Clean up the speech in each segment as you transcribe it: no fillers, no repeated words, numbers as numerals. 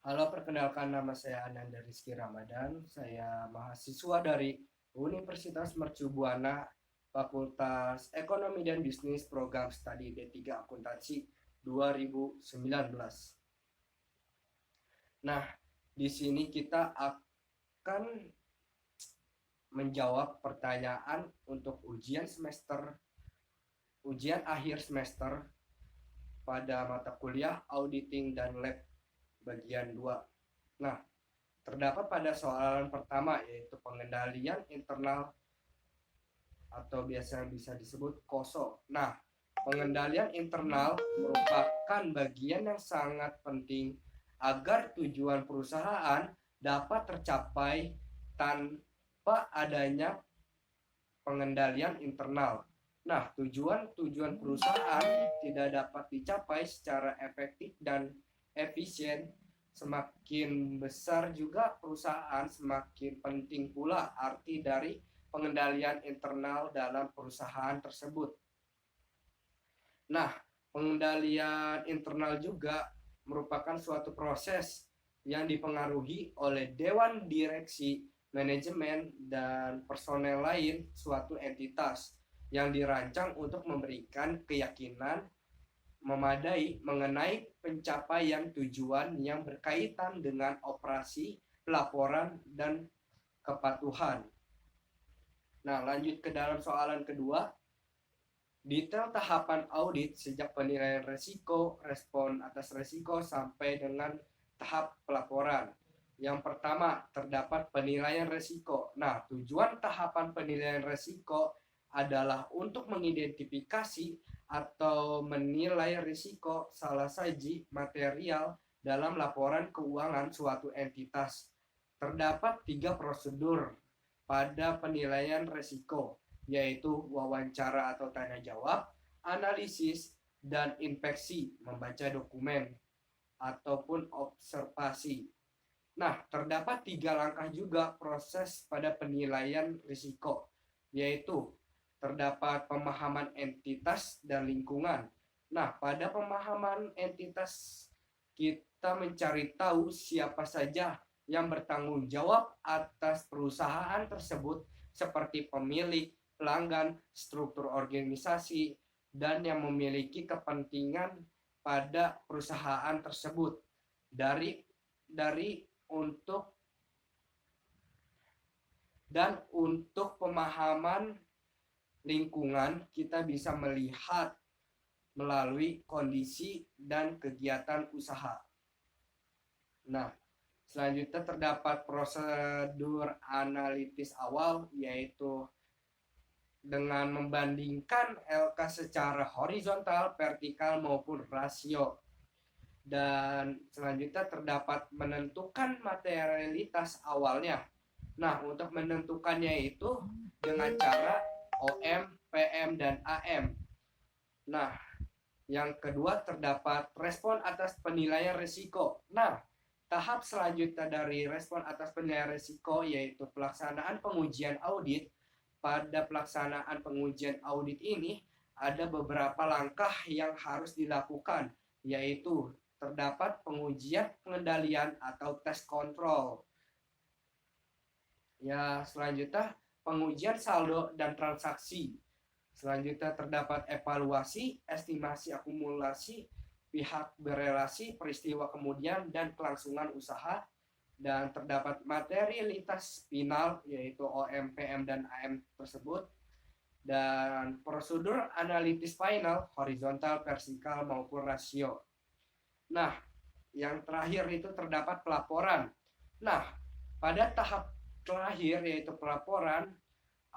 Halo, perkenalkan nama saya Ananda Rizky Ramadan. Saya mahasiswa dari Universitas Mercu Buana, Fakultas Ekonomi dan Bisnis, Program Studi D3 Akuntansi 2019. Nah, di sini kita akan menjawab pertanyaan untuk ujian akhir semester pada mata kuliah Auditing dan Lab bagian 2. Nah, terdapat pada soalan pertama yaitu pengendalian internal atau biasa bisa disebut KOSO. Nah, pengendalian internal merupakan bagian yang sangat penting agar tujuan perusahaan dapat tercapai tanpa adanya pengendalian internal. Nah, tujuan perusahaan tidak dapat dicapai secara efektif dan efisien. Semakin besar juga perusahaan, semakin penting pula arti dari pengendalian internal dalam perusahaan tersebut. Nah, pengendalian internal juga merupakan suatu proses yang dipengaruhi oleh dewan direksi, manajemen, dan personel lain suatu entitas yang dirancang untuk memberikan keyakinan memadai mengenai pencapaian tujuan yang berkaitan dengan operasi, pelaporan, dan kepatuhan. Nah, lanjut ke dalam soalan kedua. Detail tahapan audit sejak penilaian resiko, respon atas resiko, sampai dengan tahap pelaporan. Yang pertama, terdapat penilaian resiko. Nah, tujuan tahapan penilaian resiko adalah untuk mengidentifikasi atau menilai risiko salah saji material dalam laporan keuangan suatu entitas. Terdapat 3 prosedur pada penilaian risiko, yaitu wawancara atau tanya jawab, analisis, dan inspeksi membaca dokumen ataupun observasi. Nah, terdapat 3 langkah juga proses pada penilaian risiko, yaitu terdapat pemahaman entitas dan lingkungan. Nah, pada pemahaman entitas kita mencari tahu siapa saja yang bertanggung jawab atas perusahaan tersebut seperti pemilik, pelanggan, struktur organisasi, dan yang memiliki kepentingan pada perusahaan tersebut. Dari untuk pemahaman lingkungan, kita bisa melihat melalui kondisi dan kegiatan usaha. Nah, selanjutnya terdapat prosedur analitis awal, yaitu dengan membandingkan LK secara horizontal, vertikal, maupun rasio. Dan selanjutnya terdapat menentukan materialitas awalnya. Nah, untuk menentukannya itu dengan cara OM, PM, dan AM. Nah, yang kedua terdapat respon atas penilaian risiko. Nah, tahap selanjutnya dari respon atas penilaian risiko yaitu pelaksanaan pengujian audit. Pada pelaksanaan pengujian audit ini ada beberapa langkah yang harus dilakukan, yaitu terdapat pengujian pengendalian atau tes kontrol. Ya, selanjutnya pengujian saldo dan transaksi. Selanjutnya terdapat evaluasi, estimasi akumulasi, pihak berelasi, peristiwa kemudian, dan kelangsungan usaha. Dan terdapat materialitas final, yaitu OM, PM, dan AM tersebut. Dan prosedur analitis final, horizontal, vertikal, maupun rasio. Nah, yang terakhir itu terdapat pelaporan. Nah, pada tahap terakhir yaitu pelaporan,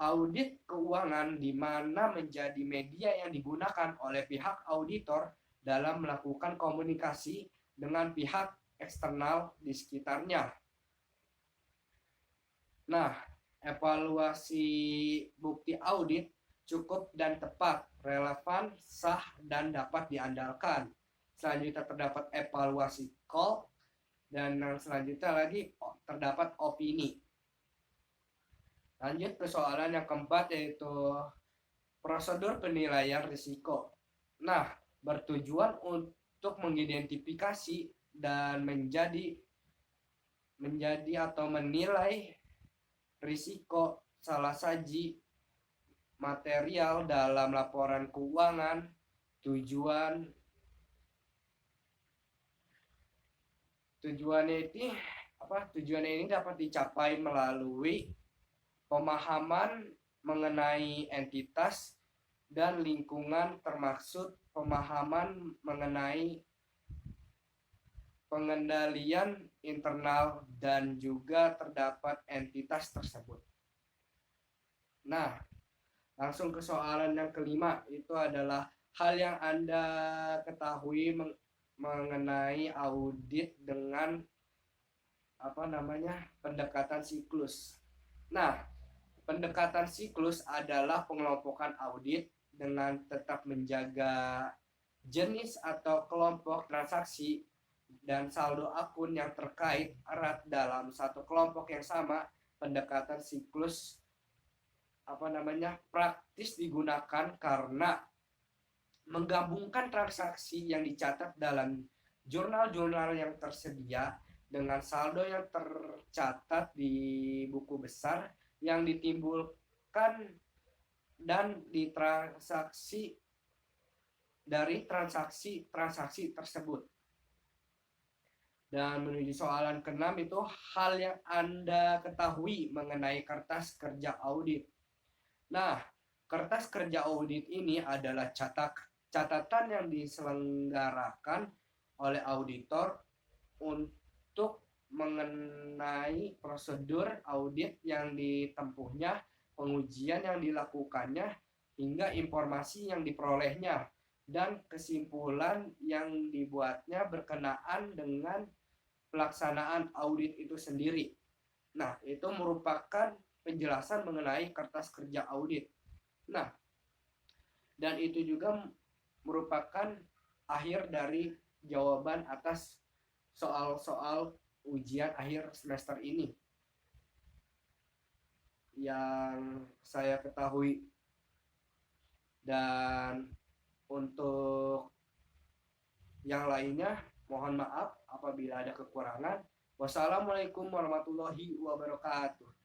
audit keuangan di mana menjadi media yang digunakan oleh pihak auditor dalam melakukan komunikasi dengan pihak eksternal di sekitarnya. Nah, evaluasi bukti audit cukup dan tepat, relevan, sah, dan dapat diandalkan. Selanjutnya terdapat evaluasi call, dan selanjutnya lagi terdapat opini. Lanjut ke soalan yang keempat, yaitu prosedur penilaian risiko. Nah, bertujuan untuk mengidentifikasi dan menjadi menjadi atau menilai risiko salah saji material dalam laporan keuangan. Tujuannya ini dapat dicapai melalui pemahaman mengenai entitas dan lingkungan, termaksud pemahaman mengenai pengendalian internal dan juga terdapat entitas tersebut. Nah, langsung ke soalan yang kelima, itu adalah hal yang Anda ketahui mengenai audit dengan pendekatan siklus. Nah, pendekatan siklus adalah pengelompokan audit dengan tetap menjaga jenis atau kelompok transaksi dan saldo akun yang terkait erat dalam satu kelompok yang sama. Pendekatan siklus praktis digunakan karena menggabungkan transaksi yang dicatat dalam jurnal-jurnal yang tersedia dengan saldo yang tercatat di buku besar yang ditimbulkan dan dari transaksi tersebut. Dan menuju soalan ke-6, itu hal yang Anda ketahui mengenai kertas kerja audit. Nah, kertas kerja audit ini adalah catatan yang diselenggarakan oleh auditor untuk mengenai prosedur audit yang ditempuhnya, pengujian yang dilakukannya, hingga informasi yang diperolehnya, dan kesimpulan yang dibuatnya berkenaan dengan pelaksanaan audit itu sendiri. Nah, itu merupakan penjelasan mengenai kertas kerja audit. Nah, dan itu juga merupakan akhir dari jawaban atas soal-soal ujian akhir semester ini yang saya ketahui. Dan untuk yang lainnya, mohon maaf apabila ada kekurangan. Wassalamualaikum warahmatullahi wabarakatuh.